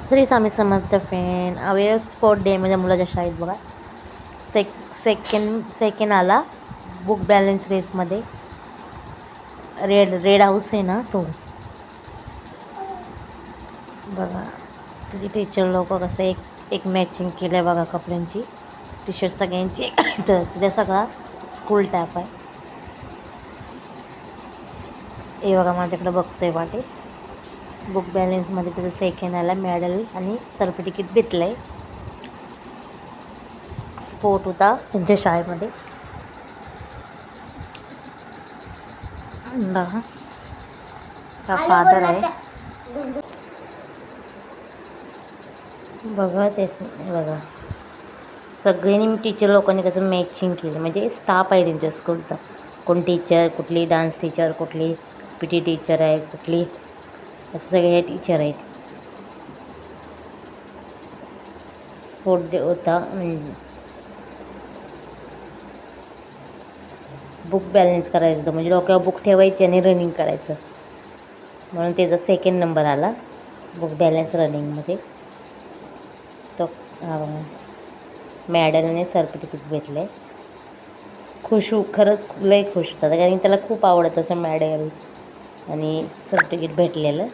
Shri Swami Samarth fan अवयव sport day म्हणजे मुलाच्या शाळेत बघा सेकंड आला बुक बॅलन्स रेसमध्ये रेड हाऊस आहे ना तो बघा. तुझी टीचर लोक कसं एक मॅचिंग केलं आहे बघा कपड्यांची टी शर्ट सगळ्यांची तर तिथे सगळा स्कूल टॅप आहे. हे बघा माझ्याकडे बघतोय वाटे बुक बॅलन्समध्ये त्याचं सेकंड आला मेडल आणि सर्टिफिकेट भेटलं आहे. स्पोर्ट होता त्यांच्या शाळेमध्ये बघा. हा फादर आहे बघा. तेच बघा सगळ्यांनी टीचर लोकांनी कसं मॅचिंग केलं म्हणजे स्टाफ आहे त्यांच्या स्कूलचा. कोण टीचर कुठली डान्स टीचर कुठली पी टी टीचर आहे कुठली असं सगळे टीचर आहेत. स्पोर्ट डे होता म्हणजे बुक बॅलन्स करायचं होतं म्हणजे डोक्यावर बुक ठेवायची आणि रनिंग करायचं म्हणून त्याचा सेकंड नंबर आला बुक बॅलन्स रनिंगमध्ये. तो मॅडल आणि सर्टिफिकेट भेटलं आहे. खरंच लय खुश होता कारण त्याला खूप आवडत असं मॅडल आणि सर्टिफिकेट भेटलेलं.